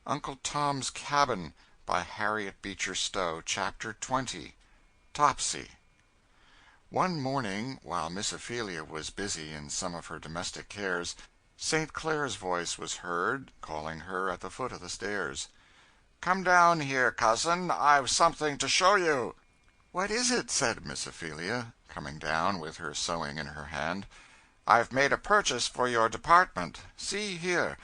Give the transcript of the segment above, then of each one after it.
Uncle Tom's Cabin, by Harriet Beecher Stowe. Chapter 20. Topsy. One morning, while Miss Ophelia was busy in some of her domestic cares, St. Clair's voice was heard, calling her at the foot of the stairs. "Come down here, cousin, I've something to show you." "What is it?" said Miss Ophelia, coming down with her sewing in her hand. "I've made a purchase for your department. See here,"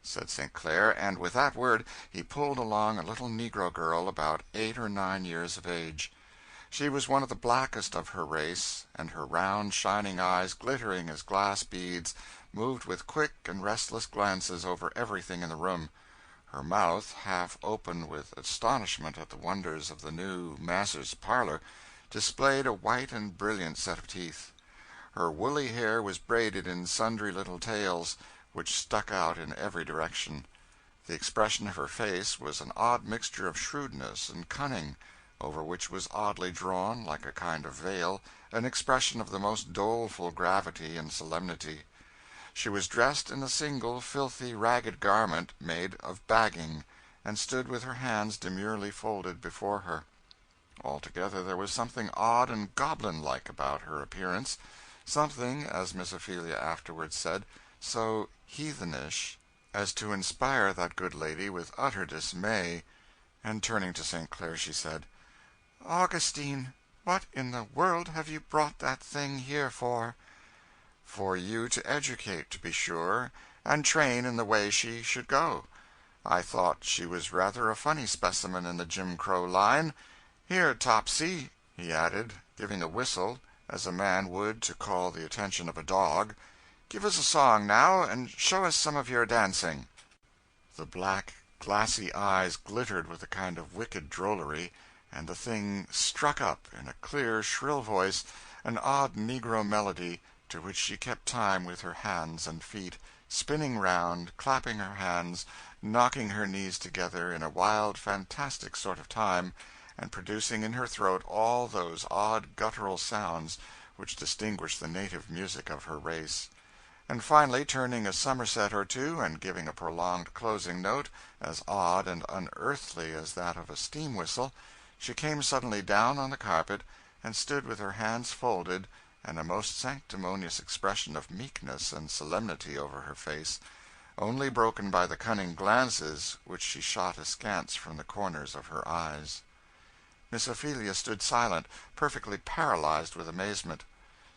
said St. Clair, and with that word he pulled along a little negro girl about 8 or 9 years of age. She was one of the blackest of her race, and her round shining eyes, glittering as glass beads, moved with quick and restless glances over everything in the room. Her mouth, half open with astonishment at the wonders of the new master's parlor, displayed a white and brilliant set of teeth. Her woolly hair was braided in sundry little tails, which stuck out in every direction. The expression of her face was an odd mixture of shrewdness and cunning, over which was oddly drawn, like a kind of veil, an expression of the most doleful gravity and solemnity. She was dressed in a single filthy, ragged garment made of bagging, and stood with her hands demurely folded before her. Altogether there was something odd and goblin-like about her appearance, something, as Miss Ophelia afterwards said, so heathenish as to inspire that good lady with utter dismay, and turning to St. Clair she said, "Augustine, what in the world have you brought that thing here for?" "For you to educate, to be sure, and train in the way she should go. I thought she was rather a funny specimen in the Jim Crow line. Here, Topsy," he added, giving a whistle, as a man would to call the attention of a dog, "give us a song, now, and show us some of your dancing." The black, glassy eyes glittered with a kind of wicked drollery, and the thing struck up, in a clear, shrill voice, an odd negro melody, to which she kept time with her hands and feet, spinning round, clapping her hands, knocking her knees together in a wild, fantastic sort of time, and producing in her throat all those odd guttural sounds which distinguish the native music of her race. And finally, turning a somerset or two, and giving a prolonged closing note, as odd and unearthly as that of a steam whistle, she came suddenly down on the carpet, and stood with her hands folded, and a most sanctimonious expression of meekness and solemnity over her face, only broken by the cunning glances which she shot askance from the corners of her eyes. Miss Ophelia stood silent, perfectly paralyzed with amazement.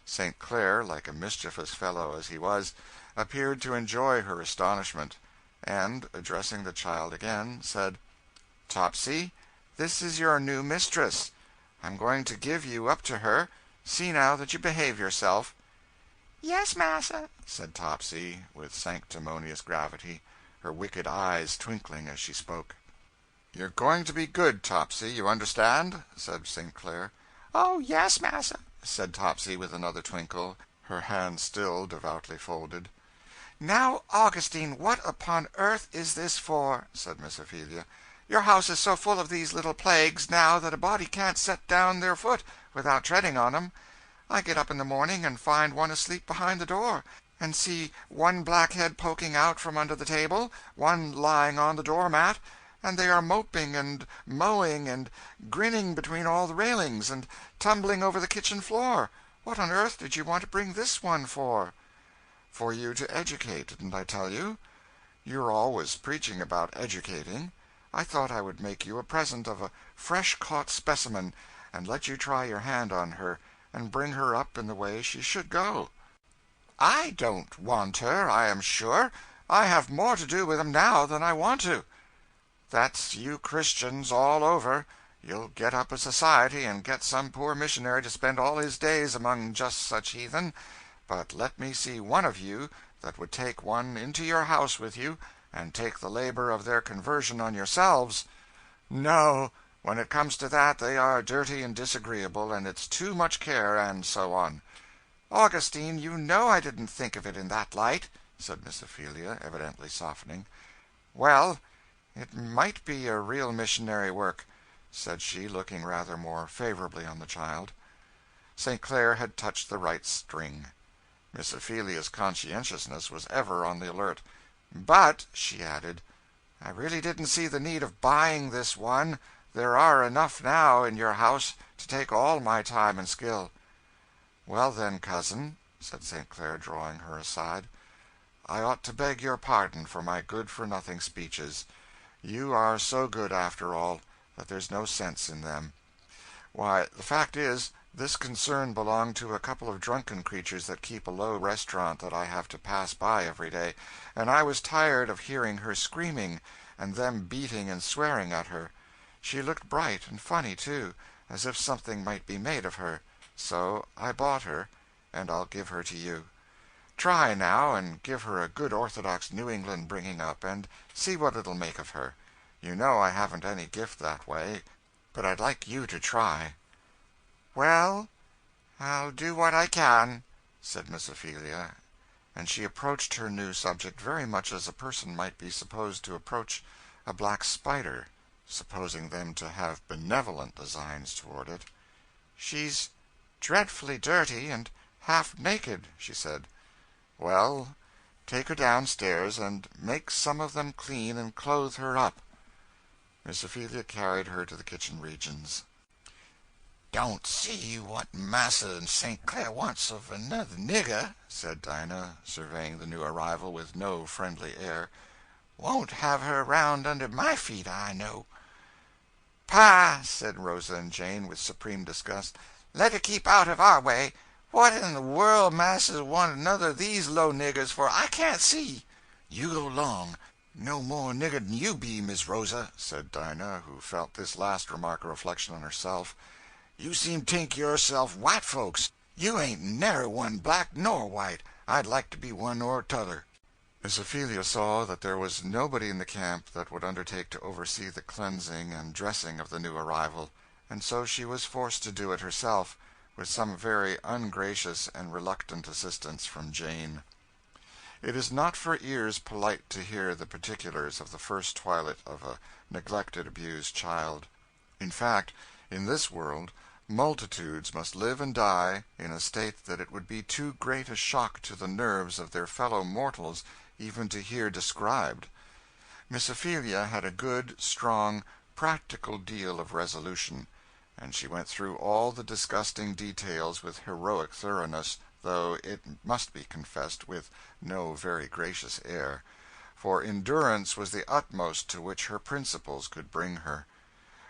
St. Clair, like a mischievous fellow as he was, appeared to enjoy her astonishment, and, addressing the child again, said, "Topsy, this is your new mistress. I'm going to give you up to her. See now that you behave yourself." "Yes, massa," said Topsy, with sanctimonious gravity, her wicked eyes twinkling as she spoke. "You're going to be good, Topsy, you understand?" said St. Clair. "Oh, yes, massa," said Topsy, with another twinkle, her hands still devoutly folded. "Now, Augustine, what upon earth is this for?" said Miss Ophelia. "Your house is so full of these little plagues, now, that a body can't set down their foot without treading on 'em. I get up in the morning and find one asleep behind the door, and see one black head poking out from under the table, one lying on the door-mat, and they are moping and mowing and grinning between all the railings, and tumbling over the kitchen floor. What on earth did you want to bring this one for?" "For you to educate, didn't I tell you? You're always preaching about educating. I thought I would make you a present of a fresh-caught specimen, and let you try your hand on her, and bring her up in the way she should go." "I don't want her, I am sure. I have more to do with 'em now than I want to." "That's you Christians all over. You'll get up a society, and get some poor missionary to spend all his days among just such heathen. But let me see one of you that would take one into your house with you, and take the labor of their conversion on yourselves. No, when it comes to that, they are dirty and disagreeable, and it's too much care, and so on." "Augustine, you know I didn't think of it in that light," said Miss Ophelia, evidently softening. "Well, it might be a real missionary work," said she, looking rather more favorably on the child. St. Clair had touched the right string. Miss Ophelia's conscientiousness was ever on the alert. "But," she added, I really didn't see the need of buying this one. There are enough now in your house to take all my time and skill." "Well, then, cousin," said St. Clair, drawing her aside, "I ought to beg your pardon for my good-for-nothing speeches. You are so good, after all, that there's no sense in them. Why, the fact is, this concern belonged to a couple of drunken creatures that keep a low restaurant that I have to pass by every day, and I was tired of hearing her screaming, and them beating and swearing at her. She looked bright and funny, too, as if something might be made of her. So I bought her, and I'll give her to you. Try, now, and give her a good orthodox New England bringing up, and see what it'll make of her. You know I haven't any gift that way, but I'd like you to try." "Well, I'll do what I can," said Miss Ophelia, and she approached her new subject very much as a person might be supposed to approach a black spider, supposing them to have benevolent designs toward it. "She's dreadfully dirty and half naked," she said. "Well, take her downstairs, and make some of them clean and clothe her up." Miss Ophelia carried her to the kitchen regions. "Don't see what Massa St. Clair wants of another nigger," said Dinah, surveying the new arrival with no friendly air. "Won't have her round under my feet, I know." "Pah!" said Rosa and Jane, with supreme disgust. "Let her keep out of our way. What in the world Massa want another of these low niggers for, I can't see." "You go 'long. No more nigger than you be, Miss Rosa," said Dinah, who felt this last remark a reflection on herself. "You seem t'ink yourself white folks. You ain't nary one black nor white. I'd like to be one or t'other." Miss Ophelia saw that there was nobody in the camp that would undertake to oversee the cleansing and dressing of the new arrival, and so she was forced to do it herself, with some very ungracious and reluctant assistance from Jane. It is not for ears polite to hear the particulars of the first toilet of a neglected, abused child. In fact, in this world, multitudes must live and die in a state that it would be too great a shock to the nerves of their fellow mortals even to hear described. Miss Ophelia had a good, strong, practical deal of resolution, and she went through all the disgusting details with heroic thoroughness, though it must be confessed with no very gracious air, for endurance was the utmost to which her principles could bring her.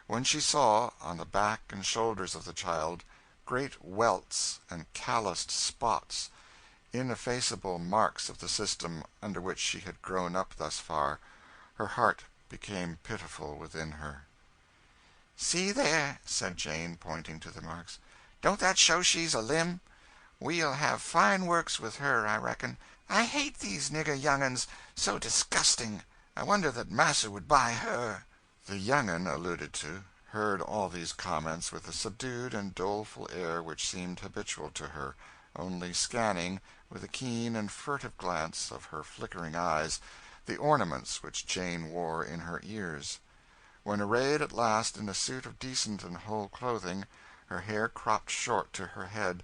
When she saw, on the back and shoulders of the child, great welts and calloused spots, ineffaceable marks of the system under which she had grown up thus far, her heart became pitiful within her. "See there," said Jane, pointing to the marks. "Don't that show she's a limb? We'll have fine works with her, I reckon. I hate these nigger young'uns, so disgusting. I wonder that Massa would buy her." The young'un alluded to heard all these comments with a subdued and doleful air which seemed habitual to her, only scanning, with a keen and furtive glance of her flickering eyes, the ornaments which Jane wore in her ears. When arrayed at last in a suit of decent and whole clothing, her hair cropped short to her head,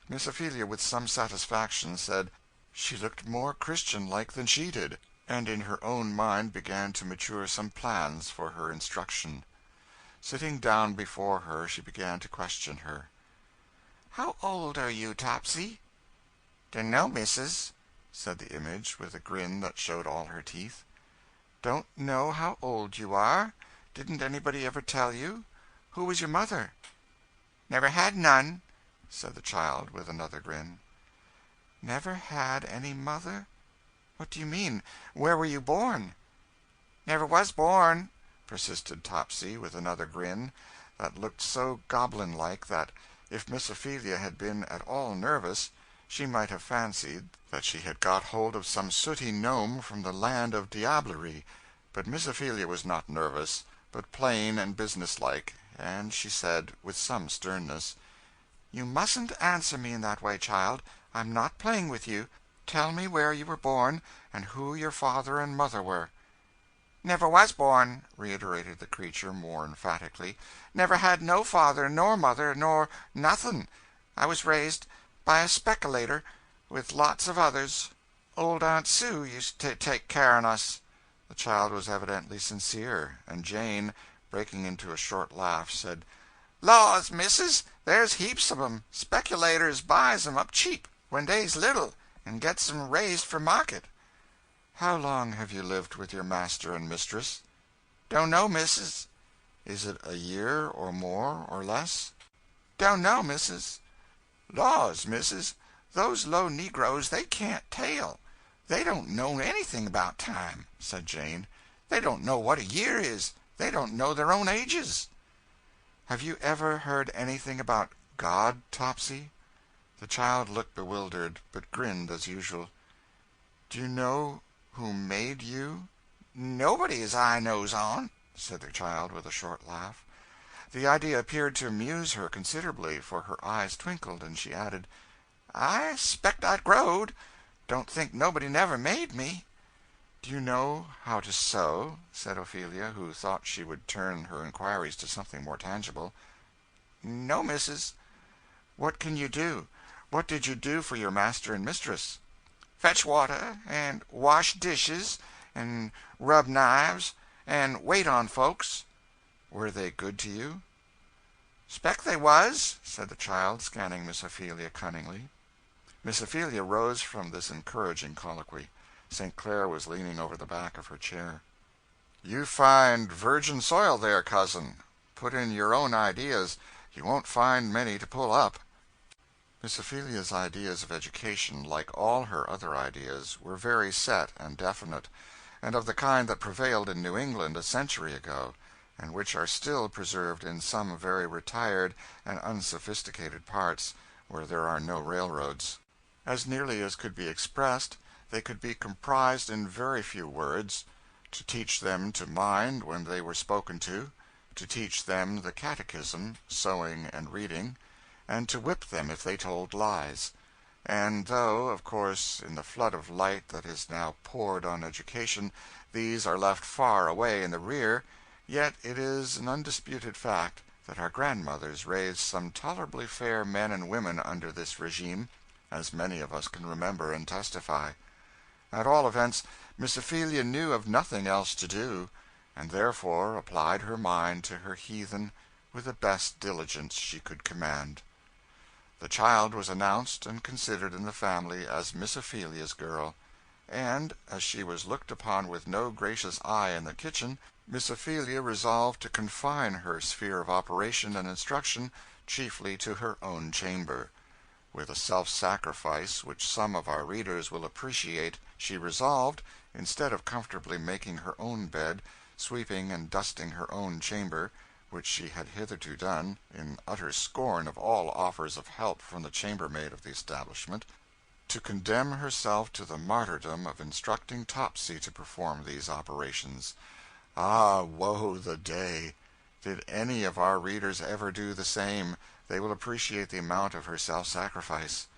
Miss Ophelia, with some satisfaction, said she looked more Christian-like than she did, and in her own mind began to mature some plans for her instruction. Sitting down before her, she began to question her. "How old are you, Topsy?" "Dunno, missus," said the image, with a grin that showed all her teeth. "Don't know how old you are? Didn't anybody ever tell you? Who was your mother?" "Never had none," said the child, with another grin. "Never had any mother? What do you mean? Where were you born?" "Never was born," persisted Topsy, with another grin that looked so goblin-like that, if Miss Ophelia had been at all nervous, she might have fancied that she had got hold of some sooty gnome from the land of diablerie. But Miss Ophelia was not nervous, but plain and businesslike, and she said, with some sternness, "You mustn't answer me in that way, child. I'm not playing with you. Tell me where you were born, and who your father and mother were." "Never was born," reiterated the creature more emphatically. "Never had no father nor mother nor nothing. I was raised by a speculator, with lots of others. Old Aunt Sue used to take care on us." The child was evidently sincere, and Jane, breaking into a short laugh, said, "Laws, missus, there's heaps of 'em. Speculators buys 'em up cheap, when dey's little, and gets 'em raised for market." "How long have you lived with your master and mistress?" "Don't know, missus." "Is it a year, or more, or less?" "Don't know, missus." "Laws, missus, those low negroes, they can't tell. They don't know anything about time," said Jane. "They don't know what a year is. They don't know their own ages." "Have you ever heard anything about God, Topsy?" The child looked bewildered, but grinned as usual. "Do you know who made you?" "Nobody as I knows on," said the child with a short laugh. The idea appeared to amuse her considerably, for her eyes twinkled, and she added, "I 'spect I growed. Don't think nobody never made me." "Do you know how to sew?" said Ophelia, who thought she would turn her inquiries to something more tangible. "No, missus." "What can you do? What did you do for your master and mistress?" "Fetch water, and wash dishes, and rub knives, and wait on folks." "Were they good to you?" "'Spect they was," said the child, scanning Miss Ophelia cunningly. Miss Ophelia rose from this encouraging colloquy. St. Clair was leaning over the back of her chair. "You find virgin soil there, cousin. Put in your own ideas. You won't find many to pull up." Miss Ophelia's ideas of education, like all her other ideas, were very set and definite, and of the kind that prevailed in New England a century ago, and which are still preserved in some very retired and unsophisticated parts where there are no railroads. As nearly as could be expressed, they could be comprised in very few words: to teach them to mind when they were spoken to teach them the catechism, sewing and reading, and to whip them if they told lies. And though, of course, in the flood of light that is now poured on education, these are left far away in the rear, yet it is an undisputed fact that our grandmothers raised some tolerably fair men and women under this regime, as many of us can remember and testify. At all events, Miss Ophelia knew of nothing else to do, and therefore applied her mind to her heathen with the best diligence she could command. The child was announced and considered in the family as Miss Ophelia's girl, and, as she was looked upon with no gracious eye in the kitchen, Miss Ophelia resolved to confine her sphere of operation and instruction chiefly to her own chamber. With a self-sacrifice which some of our readers will appreciate, she resolved, instead of comfortably making her own bed, sweeping and dusting her own chamber, which she had hitherto done, in utter scorn of all offers of help from the chambermaid of the establishment, to condemn herself to the martyrdom of instructing Topsy to perform these operations. Ah, woe the day! Did any of our readers ever do the same, they will appreciate the amount of her self-sacrifice.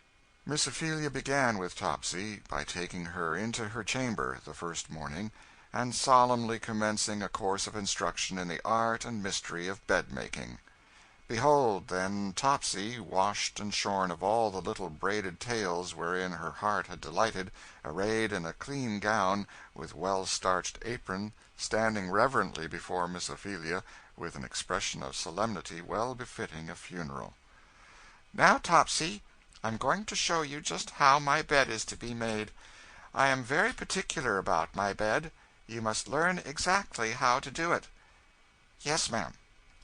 Miss Ophelia began with Topsy by taking her into her chamber the first morning, and solemnly commencing a course of instruction in the art and mystery of bed-making. Behold, then, Topsy, washed and shorn of all the little braided tails wherein her heart had delighted, arrayed in a clean gown, with well-starched apron, standing reverently before Miss Ophelia, with an expression of solemnity well befitting a funeral. "Now, Topsy, I'm going to show you just how my bed is to be made. I am very particular about my bed. You must learn exactly how to do it." "Yes, ma'am,"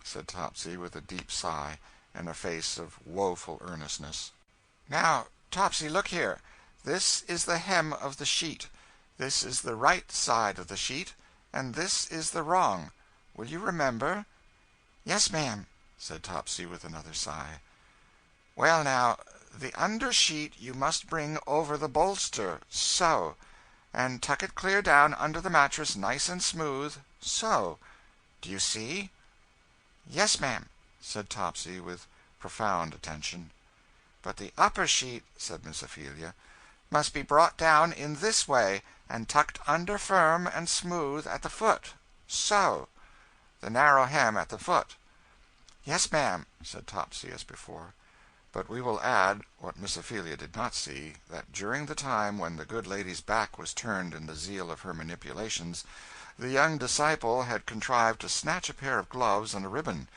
said Topsy, with a deep sigh, and a face of woeful earnestness. "Now, Topsy, look here. This is the hem of the sheet. This is the right side of the sheet, and this is the wrong. Will you remember?" "Yes, ma'am," said Topsy, with another sigh. "Well, now, the under sheet you must bring over the bolster, so, and tuck it clear down under the mattress nice and smooth, so. Do you see?" "Yes, ma'am," said Topsy, with profound attention. "But the upper sheet," said Miss Ophelia, "must be brought down in this way, and tucked under firm and smooth at the foot, so. The narrow hem at the foot." "Yes, ma'am," said Topsy, as before. But we will add, what Miss Ophelia did not see, that during the time when the good lady's back was turned in the zeal of her manipulations, the young disciple had contrived to snatch a pair of gloves and a ribbon,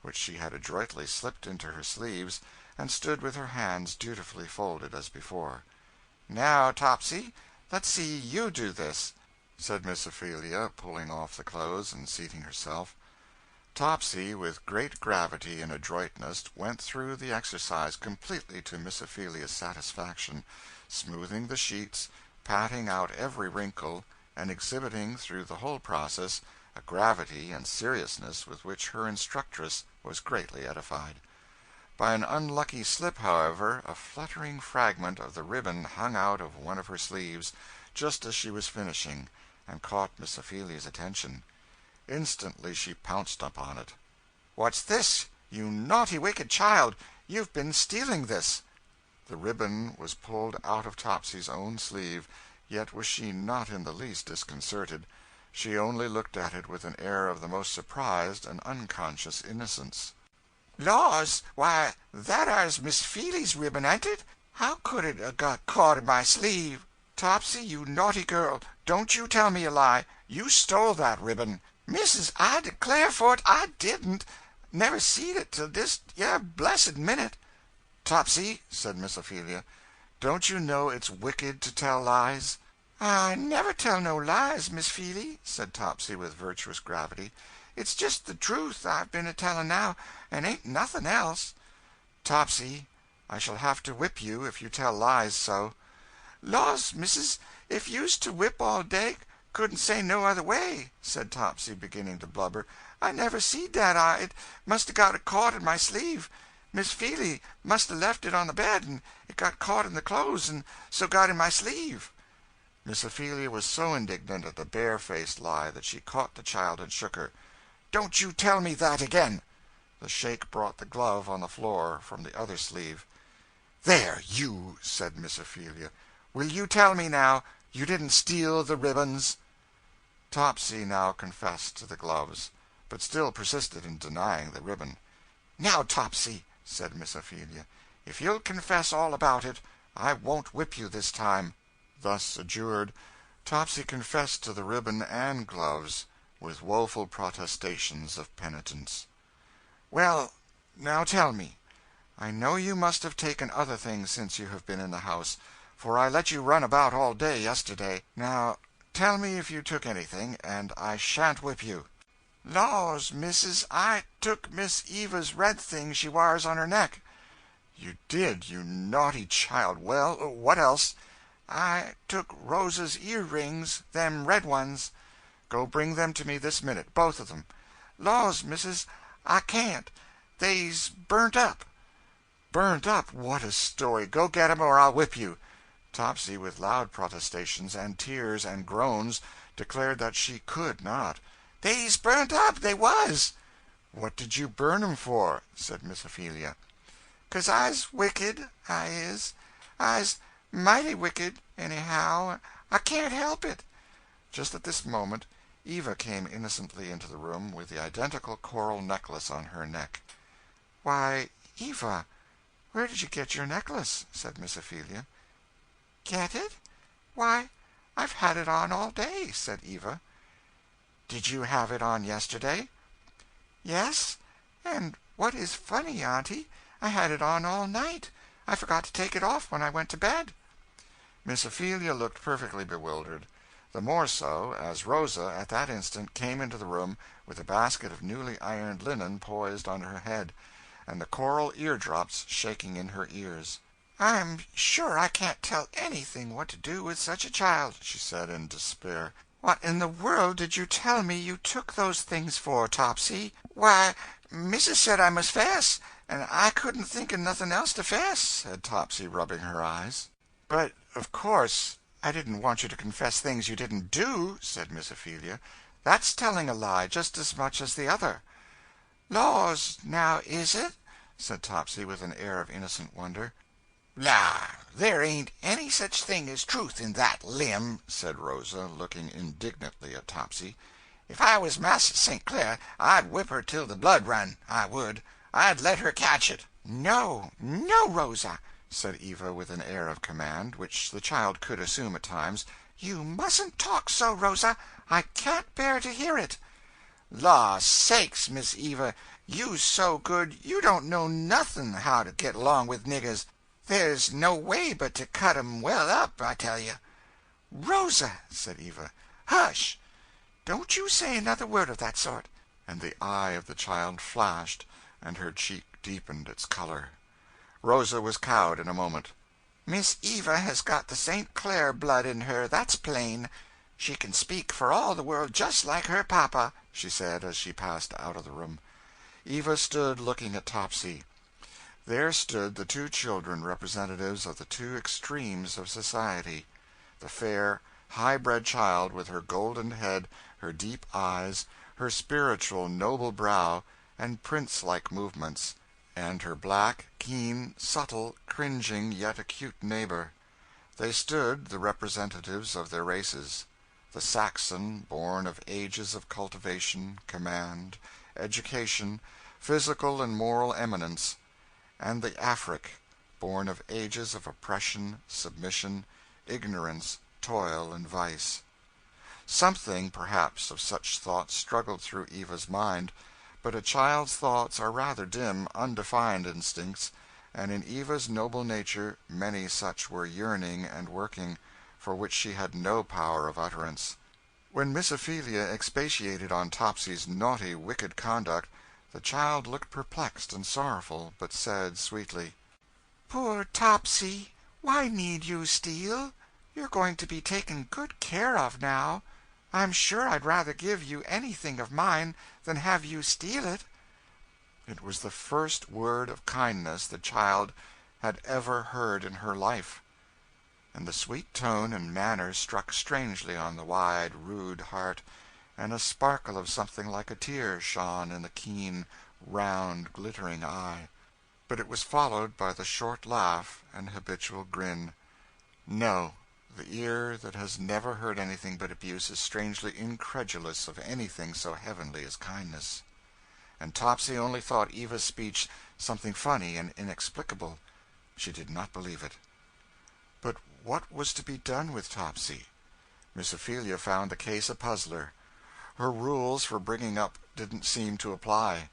which she had adroitly slipped into her sleeves, and stood with her hands dutifully folded as before. "Now, Topsy, let's see you do this," said Miss Ophelia, pulling off the clothes and seating herself. Topsy, with great gravity and adroitness, went through the exercise completely to Miss Ophelia's satisfaction, smoothing the sheets, patting out every wrinkle, and exhibiting through the whole process a gravity and seriousness with which her instructress was greatly edified. By an unlucky slip, however, a fluttering fragment of the ribbon hung out of one of her sleeves, just as she was finishing, and caught Miss Ophelia's attention. Instantly she pounced upon it. "What's this, you naughty wicked child? You've been stealing this." The ribbon was pulled out of Topsy's own sleeve, yet was she not in the least disconcerted. She only looked at it with an air of the most surprised and unconscious innocence. "Laws, why, that ar's Miss Feely's ribbon, ain't it? How could it 'a' got caught in my sleeve? Topsy, you naughty girl, don't you tell me a lie. You stole that ribbon." "Missus, I declare for it I didn't. Never seed it till dis yer blessed minute." "Topsy," said Miss Ophelia, "don't you know it's wicked to tell lies?" "I never tell no lies, Miss Feely," said Topsy with virtuous gravity. "It's just the truth I've been a-telling now, and ain't nothing else." "Topsy, I shall have to whip you if you tell lies so." "Laws, missus, if you's to whip all day, couldn't say no other way," said Topsy, beginning to blubber. "I never seed that. It must 'a' got caught in my sleeve. Miss Feely must 'a' left it on the bed, and it got caught in the clothes, and so got in my sleeve." Miss Ophelia was so indignant at the bare-faced lie that she caught the child and shook her. "Don't you tell me that again." The shake brought the glove on the floor from the other sleeve. "There, you," said Miss Ophelia, "will you tell me now you didn't steal the ribbons?" Topsy now confessed to the gloves, but still persisted in denying the ribbon. "Now, Topsy," said Miss Ophelia, "if you'll confess all about it, I won't whip you this time." Thus adjured, Topsy confessed to the ribbon and gloves, with woeful protestations of penitence. "Well, now tell me. I know you must have taken other things since you have been in the house, for I let you run about all day yesterday. Now tell me if you took anything, and I shan't whip you." "Laws, missus, I took Miss Eva's red thing she wars on her neck." "You did, you naughty child. Well, what else?" "I took Rosa's ear-rings, them red ones." "Go bring them to me this minute, both of them." "Laws, missus, I can't. They's burnt up." "Burnt up? What a story! Go get 'em, or I'll whip you." Topsy, with loud protestations, and tears, and groans, declared that she could not. "They's burnt up, they was." "What did you burn 'em for?" said Miss Ophelia. "'Cause I's wicked, I is. I's mighty wicked, anyhow. I can't help it." Just at this moment Eva came innocently into the room with the identical coral necklace on her neck. "Why, Eva, where did you get your necklace?" said Miss Ophelia. "Get it? Why, I've had it on all day," said Eva. "Did you have it on yesterday?" "Yes, and what is funny, auntie, I had it on all night. I forgot to take it off when I went to bed." Miss Ophelia looked perfectly bewildered. The more so, as Rosa, at that instant, came into the room with a basket of newly ironed linen poised on her head, and the coral eardrops shaking in her ears. "I'm sure I can't tell anything what to do with such a child," she said, in despair. "What in the world did you tell me you took those things for, Topsy?" "Why, missus said I must 'fess, and I couldn't think of nothing else to 'fess," said Topsy, rubbing her eyes. "But of course I didn't want you to confess things you didn't do," said Miss Ophelia. "That's telling a lie just as much as the other." "Laws, now is it?" said Topsy, with an air of innocent wonder. "La, there ain't any such thing as truth in that limb," said Rosa, looking indignantly at Topsy. "If I was Massa St. Clair, I'd whip her till the blood run, I would. I'd let her catch it." "No, no, Rosa," said Eva with an air of command, which the child could assume at times. "You mustn't talk so, Rosa. I can't bear to hear it." "Law sakes, Miss Eva, you's so good you don't know nothing how to get along with niggers. There's no way but to cut 'em well up, I tell you." "Rosa," said Eva, "hush! Don't you say another word of that sort." And the eye of the child flashed, and her cheek deepened its color. Rosa was cowed in a moment. "Miss Eva has got the St. Clair blood in her, that's plain. She can speak for all the world just like her papa," she said as she passed out of the room. Eva stood looking at Topsy. There stood the two children, representatives of the two extremes of society: the fair, high-bred child with her golden head, her deep eyes, her spiritual, noble brow, and prince-like movements, and her black, keen, subtle, cringing, yet acute neighbor. They stood the representatives of their races: the Saxon, born of ages of cultivation, command, education, physical and moral eminence; and the Afric, born of ages of oppression, submission, ignorance, toil, and vice. Something, perhaps, of such thoughts struggled through Eva's mind, but a child's thoughts are rather dim, undefined instincts, and in Eva's noble nature many such were yearning and working, for which she had no power of utterance. When Miss Ophelia expatiated on Topsy's naughty, wicked conduct, the child looked perplexed and sorrowful, but said sweetly, "Poor Topsy, why need you steal? You're going to be taken good care of now. I'm sure I'd rather give you anything of mine than have you steal it." It was the first word of kindness the child had ever heard in her life, and the sweet tone and manner struck strangely on the wide, rude heart, and a sparkle of something like a tear shone in the keen, round, glittering eye. But it was followed by the short laugh and habitual grin. No, the ear that has never heard anything but abuse is strangely incredulous of anything so heavenly as kindness. And Topsy only thought Eva's speech something funny and inexplicable. She did not believe it. But what was to be done with Topsy? Miss Ophelia found the case a puzzler. Her rules for bringing up didn't seem to apply.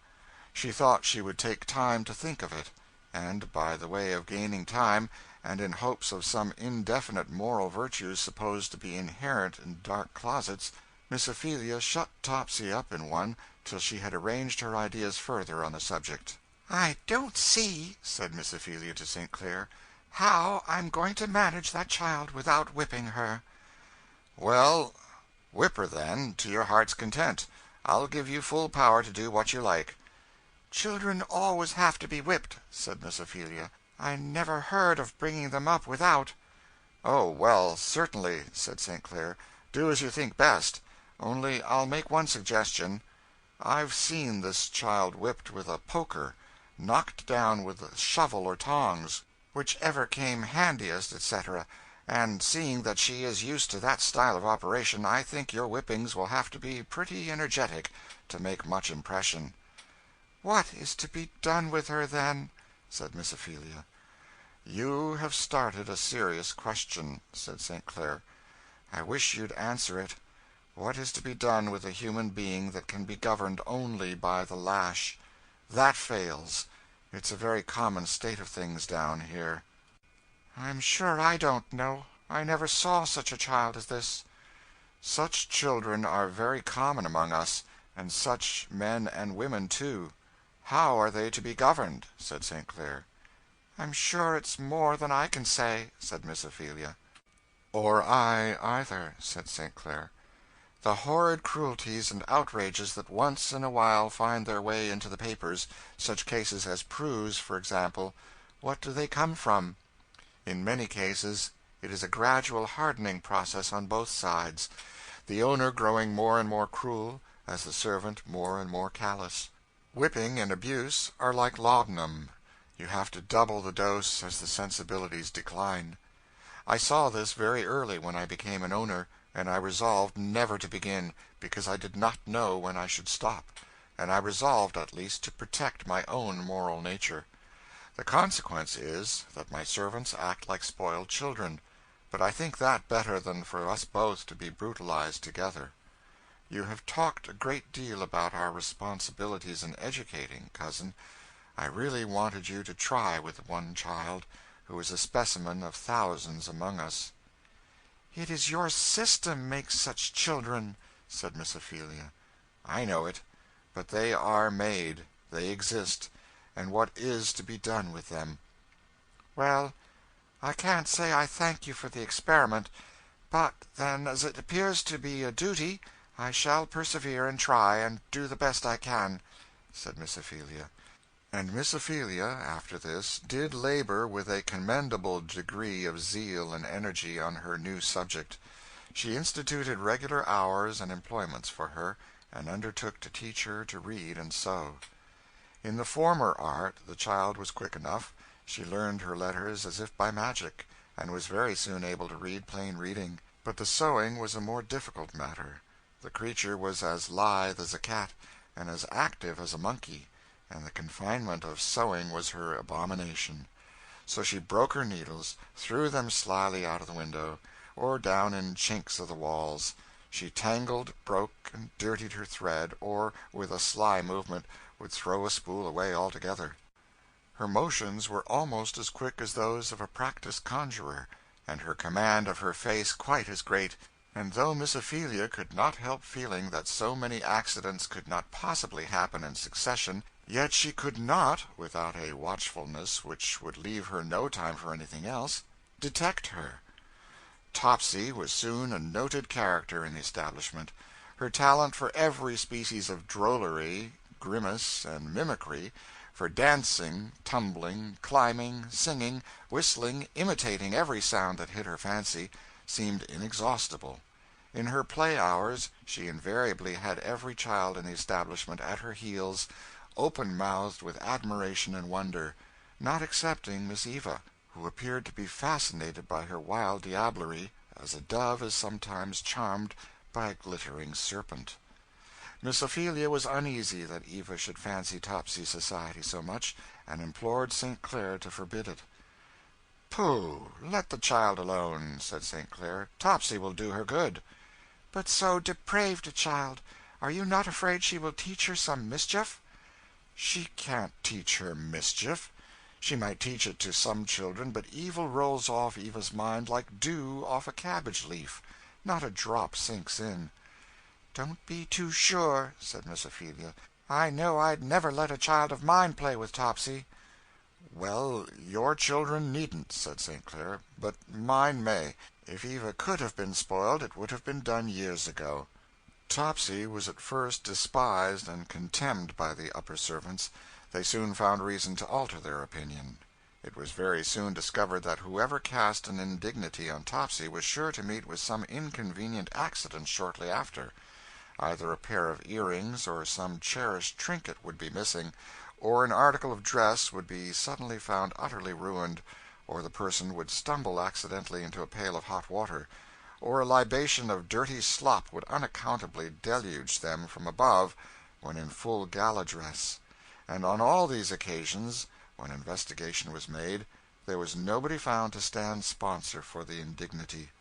She thought she would take time to think of it, and by the way of gaining time, and in hopes of some indefinite moral virtues supposed to be inherent in dark closets, Miss Ophelia shut Topsy up in one till she had arranged her ideas further on the subject. "I don't see," said Miss Ophelia to St. Clair, "how I'm going to manage that child without whipping her." "Well, whip her, then, to your heart's content. I'll give you full power to do what you like." "Children always have to be whipped," said Miss Ophelia. "I never heard of bringing them up without." "Oh, well, certainly," said St. Clair. "Do as you think best. Only I'll make one suggestion. I've seen this child whipped with a poker, knocked down with a shovel or tongs, whichever came handiest, etc., and seeing that she is used to that style of operation, I think your whippings will have to be pretty energetic to make much impression." "What is to be done with her, then?" said Miss Ophelia. "You have started a serious question," said St. Clair. "I wish you'd answer it. What is to be done with a human being that can be governed only by the lash? That fails. It's a very common state of things down here." "I'm sure I don't know. I never saw such a child as this." "Such children are very common among us, and such men and women, too. How are they to be governed?" said St. Clair. "I'm sure it's more than I can say," said Miss Ophelia. "Or I either," said St. Clair. "The horrid cruelties and outrages that once in a while find their way into the papers, such cases as Prue's, for example, what do they come from? In many cases it is a gradual hardening process on both sides, the owner growing more and more cruel, as the servant more and more callous. Whipping and abuse are like laudanum. You have to double the dose as the sensibilities decline. I saw this very early when I became an owner, and I resolved never to begin, because I did not know when I should stop, and I resolved at least to protect my own moral nature. The consequence is that my servants act like spoiled children, but I think that better than for us both to be brutalized together. You have talked a great deal about our responsibilities in educating, cousin. I really wanted you to try with one child, who is a specimen of thousands among us." "It is your system makes such children," said Miss Ophelia. "I know it, but they are made, they exist, and what is to be done with them?" "Well, I can't say I thank you for the experiment, but then as it appears to be a duty, I shall persevere and try, and do the best I can," said Miss Ophelia. And Miss Ophelia, after this, did labor with a commendable degree of zeal and energy on her new subject. She instituted regular hours and employments for her, and undertook to teach her to read and sew. In the former art the child was quick enough. She learned her letters as if by magic, and was very soon able to read plain reading. But the sewing was a more difficult matter. The creature was as lithe as a cat, and as active as a monkey, and the confinement of sewing was her abomination. So she broke her needles, threw them slyly out of the window, or down in chinks of the walls. She tangled, broke, and dirtied her thread, or, with a sly movement, would throw a spool away altogether. Her motions were almost as quick as those of a practised conjurer, and her command of her face quite as great, and though Miss Ophelia could not help feeling that so many accidents could not possibly happen in succession, yet she could not, without a watchfulness which would leave her no time for anything else, detect her. Topsy was soon a noted character in the establishment. Her talent for every species of drollery, grimace, and mimicry, for dancing, tumbling, climbing, singing, whistling, imitating every sound that hit her fancy, seemed inexhaustible. In her play hours she invariably had every child in the establishment at her heels, open-mouthed with admiration and wonder, not excepting Miss Eva, who appeared to be fascinated by her wild diablerie, as a dove is sometimes charmed by a glittering serpent. Miss Ophelia was uneasy that Eva should fancy Topsy's society so much, and implored St. Clair to forbid it. "Pooh, let the child alone," said St. Clair. "Topsy will do her good." "But so depraved a child! Are you not afraid she will teach her some mischief?" "She can't teach her mischief. She might teach it to some children, but evil rolls off Eva's mind like dew off a cabbage leaf. Not a drop sinks in." "Don't be too sure," said Miss Ophelia. "I know I'd never let a child of mine play with Topsy." "Well, your children needn't," said St. Clair, "but mine may. If Eva could have been spoiled, it would have been done years ago." Topsy was at first despised and contemned by the upper servants. They soon found reason to alter their opinion. It was very soon discovered that whoever cast an indignity on Topsy was sure to meet with some inconvenient accident shortly after. Either a pair of earrings or some cherished trinket would be missing, or an article of dress would be suddenly found utterly ruined, or the person would stumble accidentally into a pail of hot water, or a libation of dirty slop would unaccountably deluge them from above when in full gala dress; and on all these occasions, when investigation was made, there was nobody found to stand sponsor for the indignity.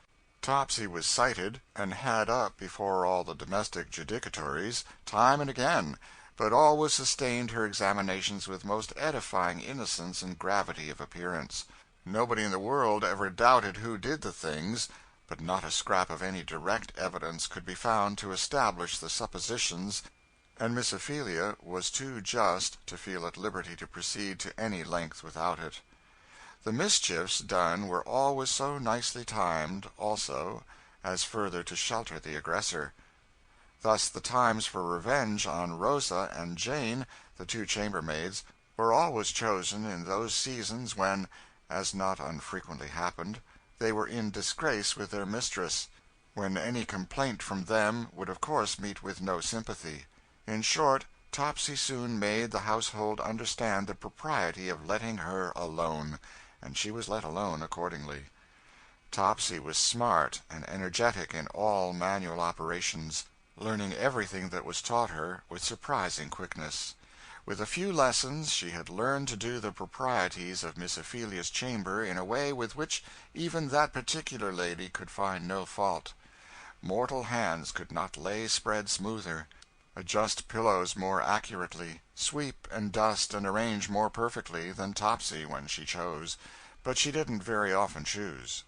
Topsy was cited and had up before all the domestic judicatories, time and again, but always sustained her examinations with most edifying innocence and gravity of appearance. Nobody in the world ever doubted who did the things, but not a scrap of any direct evidence could be found to establish the suppositions, and Miss Ophelia was too just to feel at liberty to proceed to any length without it. The mischiefs done were always so nicely timed, also, as further to shelter the aggressor. Thus the times for revenge on Rosa and Jane, the two chambermaids, were always chosen in those seasons when, as not unfrequently happened, they were in disgrace with their mistress, when any complaint from them would of course meet with no sympathy. In short, Topsy soon made the household understand the propriety of letting her alone, and she was let alone accordingly. Topsy was smart and energetic in all manual operations, learning everything that was taught her with surprising quickness. With a few lessons she had learned to do the proprieties of Miss Ophelia's chamber in a way with which even that particular lady could find no fault. Mortal hands could not lay spread smoother, adjust pillows more accurately, sweep and dust and arrange more perfectly, than Topsy when she chose, but she didn't very often choose.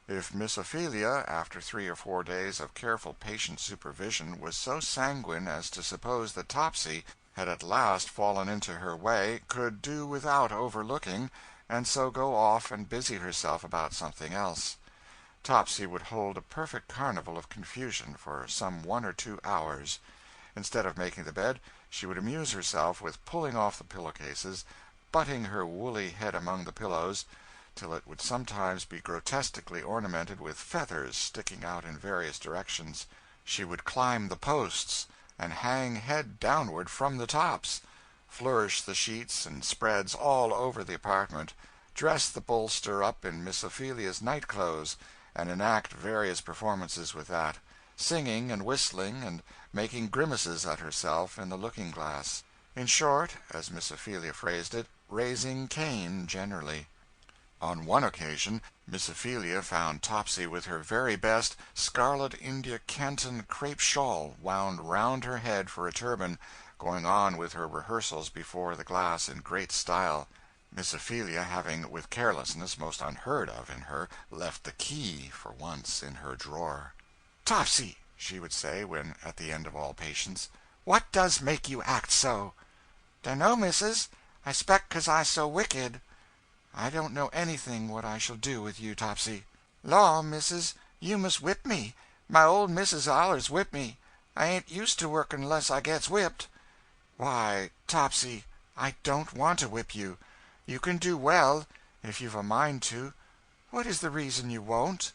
If Miss Ophelia, after 3 or 4 days of careful patient supervision, was so sanguine as to suppose that Topsy had at last fallen into her way, could do without overlooking, and so go off and busy herself about something else. Topsy would hold a perfect carnival of confusion for some 1 or 2 hours. Instead of making the bed, she would amuse herself with pulling off the pillow-cases, butting her woolly head among the pillows, till it would sometimes be grotesquely ornamented with feathers sticking out in various directions. She would climb the posts, and hang head downward from the tops, flourish the sheets and spreads all over the apartment, dress the bolster up in Miss Ophelia's night-clothes, and enact various performances with that, singing and whistling and making grimaces at herself in the looking-glass. In short, as Miss Ophelia phrased it, raising Cain generally. On one occasion Miss Ophelia found Topsy with her very best scarlet India Canton crape shawl wound round her head for a turban, going on with her rehearsals before the glass in great style, Miss Ophelia having, with carelessness most unheard of in her, left the key, for once, in her drawer. "Topsy," she would say, when at the end of all patience, "what does make you act so?" "Dunno, missus. I s'pect 'cause I so wicked." "I don't know anything what I shall do with you, Topsy." "Law, missus, you must whip me. My old missus allers whip me. I ain't used to working unless I gets whipped." "Why, Topsy, I don't want to whip you. You can do well, if you've a mind to. What is the reason you won't?"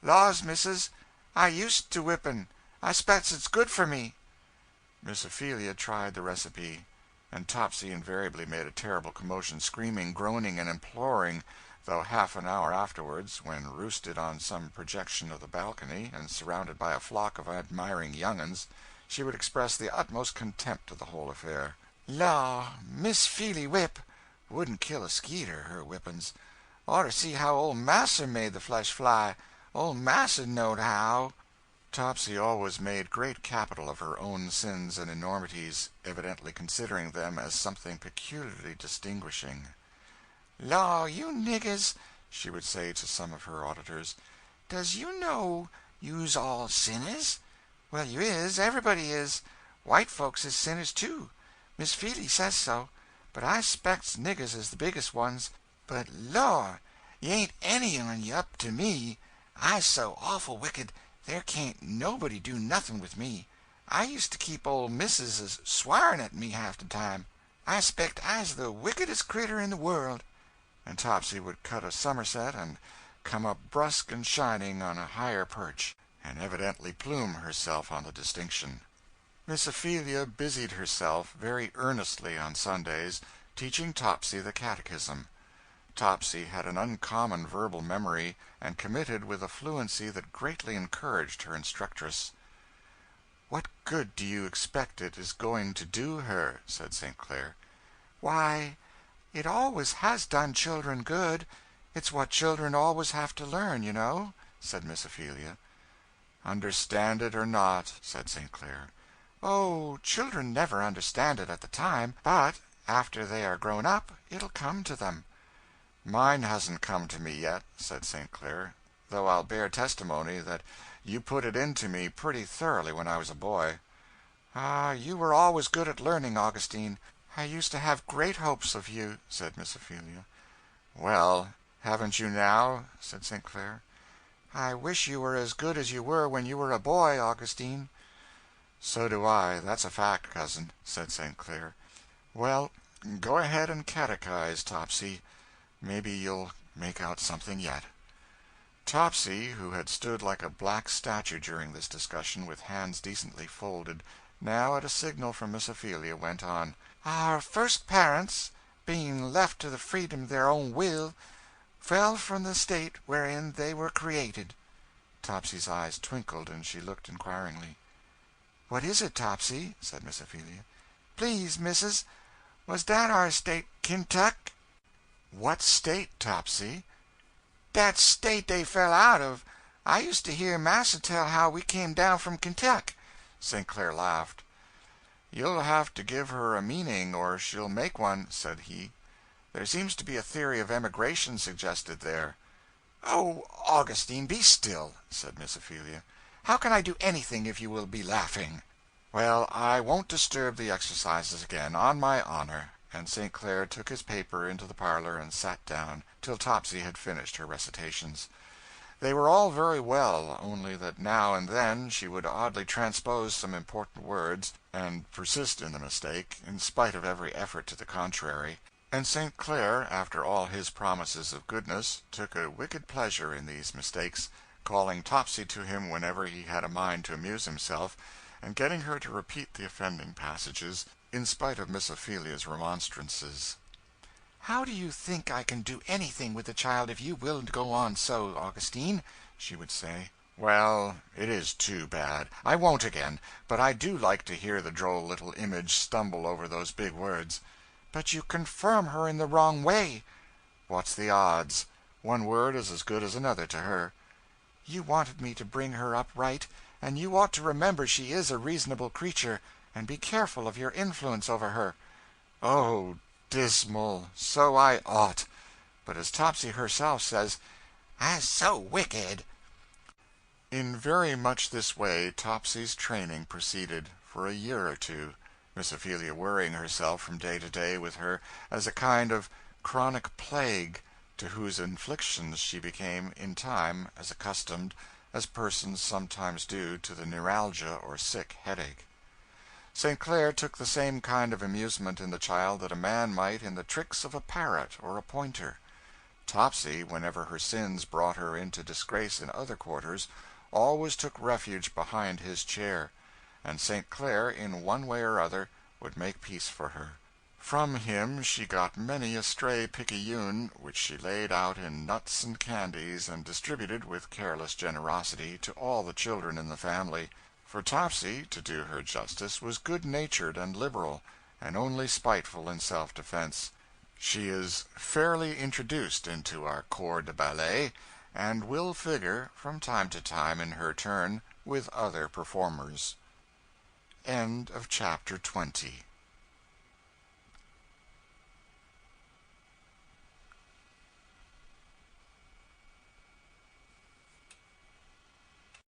"Laws, missus, I used to whipping. I s'pects it's good for me." Miss Ophelia tried the recipe, and Topsy invariably made a terrible commotion, screaming, groaning, and imploring, though half an hour afterwards, when roosted on some projection of the balcony, and surrounded by a flock of admiring young uns, she would express the utmost contempt of the whole affair. "Law, Miss Feely whip! Wouldn't kill a skeeter, her whippings. Oughter see how old Mas'r made the flesh fly. Old Mas'r knowed how." Topsy always made great capital of her own sins and enormities, evidently considering them as something peculiarly distinguishing. "Law, you niggers," she would say to some of her auditors, "does you know you's all sinners? Well, you is, everybody is. White folks is sinners, too. Miss Feely says so. But I s'pects niggers is the biggest ones. But, Lord, you ain't any on you up to me. I's so awful wicked, there can't nobody do nothing with me. I used to keep old missus a swaring at me half the time. I s'pect I's the wickedest critter in the world." And Topsy would cut a somerset and come up brusque and shining on a higher perch, and evidently plume herself on the distinction. Miss Ophelia busied herself very earnestly on Sundays, teaching Topsy the catechism. Topsy had an uncommon verbal memory, and committed with a fluency that greatly encouraged her instructress. "What good do you expect it is going to do her?" said St. Clair. "Why, it always has done children good. It's what children always have to learn, you know," said Miss Ophelia. "Understand it or not," said St. Clair. "Oh, children never understand it at the time, but after they are grown up it'll come to them." "Mine hasn't come to me yet," said St. Clair, "though I'll bear testimony that you put it into me pretty thoroughly when I was a boy." "Ah, you were always good at learning, Augustine. I used to have great hopes of you," said Miss Ophelia. "Well, haven't you now?" said St. Clair. "I wish you were as good as you were when you were a boy, Augustine." "So do I, that's a fact, cousin," said St. Clair. "Well, go ahead and catechize, Topsy. Maybe you'll make out something yet." Topsy, who had stood like a black statue during this discussion, with hands decently folded, now at a signal from Miss Ophelia went on. "Our first parents, being left to the freedom of their own will, fell from the state wherein they were created." Topsy's eyes twinkled, and she looked inquiringly. "What is it, Topsy?" said Miss Ophelia. "Please, missus, Was dat our state Kentuck? What state, Topsy? Dat state they fell out of. I used to hear Massa tell how we came down from Kentuck. St. Clair laughed. You'll have to give her a meaning, or she'll make one, said he. There seems to be a theory of emigration suggested there. Oh, Augustine, be still, said Miss Ophelia. How can I do anything if you will be laughing? Well, I won't disturb the exercises again, on my honor. And St. Clair took his paper into the parlor and sat down till Topsy had finished her recitations. They were all very well, only that now and then she would oddly transpose some important words, and persist in the mistake, in spite of every effort to the contrary. And St. Clair, after all his promises of goodness, took a wicked pleasure in these mistakes, calling Topsy to him whenever he had a mind to amuse himself, and getting her to repeat the offending passages, in spite of Miss Ophelia's remonstrances. How do you think I can do anything with the child if you will go on so, Augustine? She would say. Well, it is too bad. I won't again, but I do like to hear the droll little image stumble over those big words. But you confirm her in the wrong way. What's the odds? One word is as good as another to her. You wanted me to bring her up right, and you ought to remember she is a reasonable creature, and be careful of your influence over her. Oh, dismal! So I ought. But as Topsy herself says, "I's so wicked." In very much this way Topsy's training proceeded, for a year or two, Miss Ophelia worrying herself from day to day with her as a kind of chronic plague, to whose inflictions she became, in time, as accustomed as persons sometimes do to the neuralgia or sick headache. St. Clair took the same kind of amusement in the child that a man might in the tricks of a parrot or a pointer. Topsy, whenever her sins brought her into disgrace in other quarters, always took refuge behind his chair, and St. Clair, in one way or other, would make peace for her. From him she got many a stray picayune, which she laid out in nuts and candies, and distributed with careless generosity to all the children in the family. For Topsy, to do her justice, was good-natured and liberal, and only spiteful in self-defense. She is fairly introduced into our corps de ballet, and will figure, from time to time in her turn, with other performers. End of chapter 20.